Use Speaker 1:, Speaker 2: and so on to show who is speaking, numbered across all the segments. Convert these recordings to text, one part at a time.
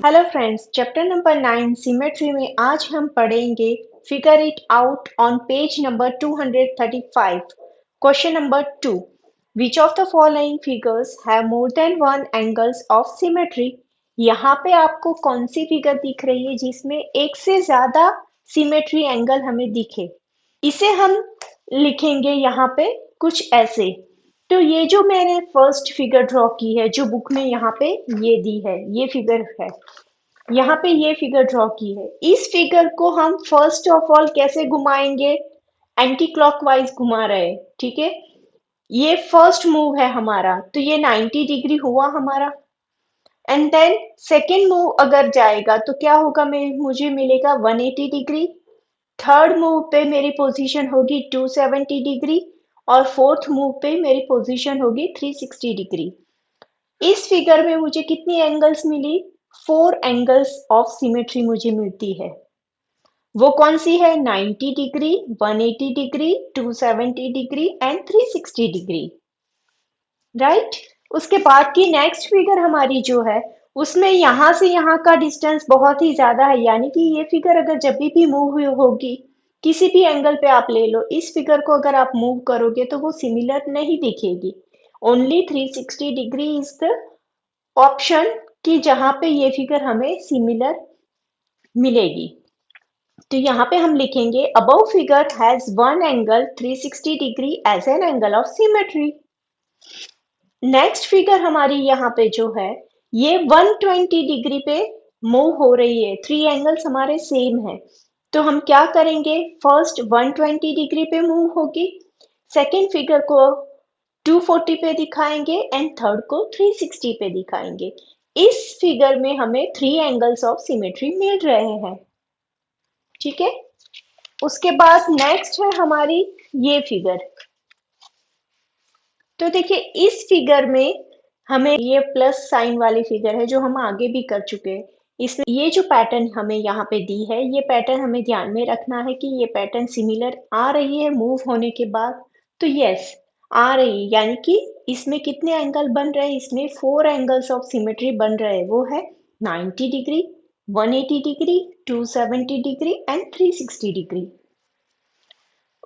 Speaker 1: Hello friends, chapter number 9 symmetry में आज हम पढ़ेंगे figure it out on page number 235। Question number 2, which of the following figures have more than one angles of symmetry. यहाँ पे आपको कौन सी figure दिख रही है जिसमें एक से ज्यादा सिमेट्री एंगल हमें दिखे। इसे हम लिखेंगे यहाँ पे कुछ ऐसे। तो ये जो मैंने फर्स्ट फिगर ड्रॉ की है, जो बुक में यहाँ पे ये दी है, ये फिगर है, यहाँ पे ये फिगर ड्रॉ की है। इस फिगर को हम फर्स्ट ऑफ ऑल कैसे घुमाएंगे? एंटी क्लॉकवाइज घुमा रहे हैं, ठीक है। ये फर्स्ट मूव है हमारा, तो ये 90 डिग्री हुआ हमारा। एंड देन सेकेंड मूव अगर जाएगा तो क्या होगा, मुझे मिलेगा 180 डिग्री। थर्ड मूव पे मेरी पोजीशन होगी 270 डिग्री और फोर्थ मूव पे मेरी पोजीशन होगी 360 डिग्री। इस फिगर में मुझे कितनी एंगल्स मिली? 4 एंगल्स ऑफ सिमेट्री मुझे मिलती है। वो कौन सी है? 90 degree, 180 degree, 270 degree and 360 degree, right. उसके बाद की नेक्स्ट फिगर हमारी जो है, उसमें यहाँ से यहाँ का डिस्टेंस बहुत ही ज्यादा है, यानी कि ये फिगर अगर जब भी मूव होगी, किसी भी एंगल पे आप ले लो, इस फिगर को अगर आप मूव करोगे तो वो सिमिलर नहीं दिखेगी। Only 360 degree is the option कि जहां पे ये फिगर हमें सिमिलर मिलेगी। तो यहाँ पे हम लिखेंगे above figure has one angle 360 degree as an angle of symmetry. Next figure हमारी यहाँ पे जो है, ये 120 डिग्री पे मूव हो रही है। 3 एंगल्स हमारे सेम है, तो हम क्या करेंगे? फर्स्ट 120 डिग्री पे मूव होगी, सेकेंड फिगर को 240 पे दिखाएंगे एंड थर्ड को 360 पे दिखाएंगे। इस फिगर में हमें 3 एंगल्स ऑफ सिमेट्री मिल रहे हैं, ठीक है। उसके बाद नेक्स्ट है हमारी ये फिगर। तो देखिए इस फिगर में हमें ये प्लस साइन वाली फिगर है जो हम आगे भी कर चुके हैं। इसमें ये जो पैटर्न हमें यहाँ पे दी है, ये पैटर्न हमें ध्यान में रखना है कि ये पैटर्न सिमिलर आ रही है मूव होने के बाद। तो यस, आ रही, यानी कि इसमें कितने एंगल बन रहे हैं? इसमें 4 एंगल्स ऑफ सिमेट्री बन रहे हैं। वो है 90 degree, 180 degree, 270 degree and 360 degree.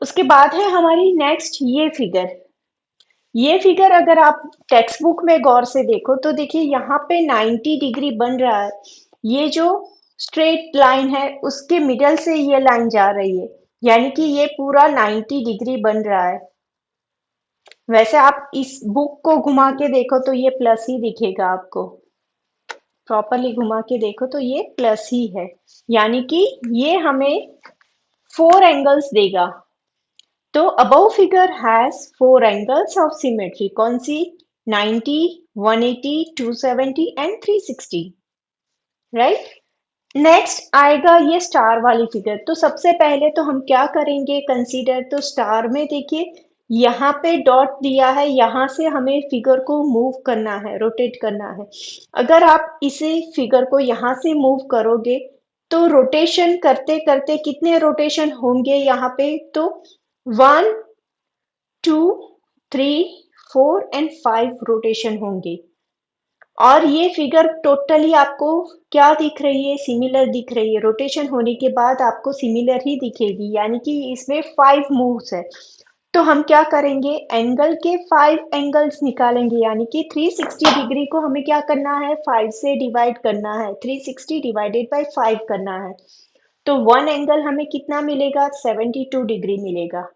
Speaker 1: उसके बाद है हमारी नेक्स्ट ये फिगर। ये फिगर अगर आप टेक्स्ट बुक में गौर से देखो तो देखिए यहाँ पे 90 डिग्री बन रहा है। ये जो स्ट्रेट लाइन है उसके मिडल से ये लाइन जा रही है, यानी कि ये पूरा 90 डिग्री बन रहा है। वैसे आप इस बुक को घुमा के देखो तो ये प्लस ही दिखेगा आपको। प्रॉपरली घुमा के देखो तो ये प्लस ही है, यानी कि ये हमें 4 एंगल्स देगा। तो above figure has 4 angles of symmetry. कौन सी? 90, 180, 270 एंड 360, राइट। नेक्स्ट आएगा ये स्टार वाली फिगर। तो सबसे पहले तो हम क्या करेंगे कंसीडर? तो स्टार में देखिए यहाँ पे डॉट दिया है, यहाँ से हमें फिगर को मूव करना है, रोटेट करना है। अगर आप इसे फिगर को यहाँ से मूव करोगे तो रोटेशन करते करते कितने रोटेशन होंगे यहाँ पे? तो 1, 2, 3, 4 एंड 5 रोटेशन होंगे। और ये फिगर टोटली आपको क्या दिख रही है? सिमिलर दिख रही है। रोटेशन होने के बाद आपको सिमिलर ही दिखेगी, यानी कि इसमें 5 मूव्स है। तो हम क्या करेंगे? एंगल के 5 एंगल्स निकालेंगे, यानी कि 360 डिग्री को हमें क्या करना है? 5 से डिवाइड करना है, 360 डिवाइडेड बाय 5 करना है। तो 1 एंगल हमें कितना मिलेगा? 72 डिग्री मिलेगा।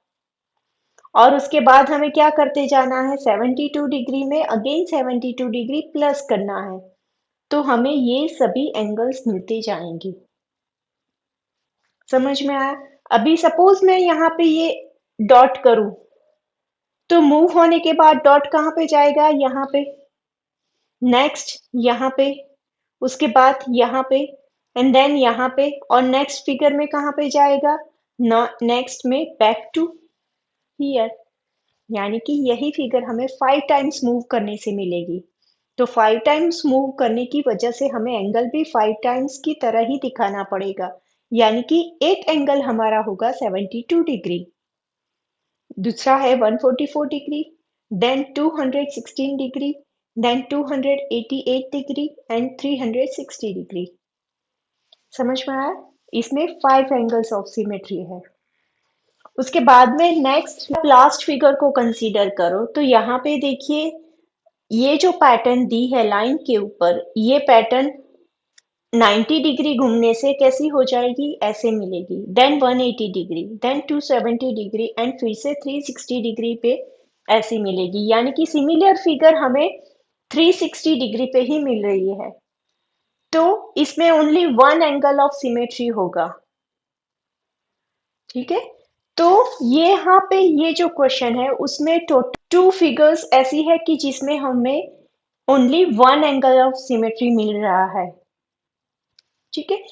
Speaker 1: और उसके बाद हमें क्या करते जाना है? 72 डिग्री में अगेन 72 डिग्री प्लस करना है, तो हमें ये सभी एंगल्स मिलते जाएंगे। समझ में आया? अभी सपोज मैं यहाँ पे ये डॉट करूं, तो मूव होने के बाद डॉट कहाँ पे जाएगा? यहाँ पे। नेक्स्ट यहाँ पे, उसके बाद यहाँ पे एंड देन यहाँ पे, और नेक्स्ट फिगर में कहाँ पे जाएगा? नेक्स्ट में बैक टू हियर। यानी कि यही फिगर हमें 5 टाइम्स मूव करने से मिलेगी। तो 5 टाइम्स मूव करने की वजह से हमें एंगल भी 5 टाइम्स की तरह ही दिखाना पड़ेगा, यानी कि एक एंगल हमारा होगा 72 डिग्री, दूसरा है 144 degree, then 216 degree then 288 degree and 360 degree। समझ में आया? इसमें 5 एंगल्स ऑफ सिमेट्री है। उसके बाद में नेक्स्ट लास्ट फिगर को कंसीडर करो तो यहाँ पे देखिए ये जो पैटर्न दी है लाइन के ऊपर, ये पैटर्न 90 डिग्री घूमने से कैसी हो जाएगी, ऐसे मिलेगी, then 180 degree, then 270 degree and फिर से 360 डिग्री पे ऐसी मिलेगी। यानी कि सिमिलर फिगर हमें 360 डिग्री पे ही मिल रही है। तो इसमें only one angle of symmetry होगा। ठीक है, तो ये यहाँ पे ये जो क्वेश्चन है उसमें टोटल 2 फिगर्स ऐसी है कि जिसमें हमें only one angle of symmetry मिल रहा है। ठीक है,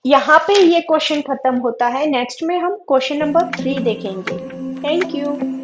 Speaker 1: यहाँ पे ये क्वेश्चन खत्म होता है। नेक्स्ट में हम क्वेश्चन नंबर 3 देखेंगे। Thank you.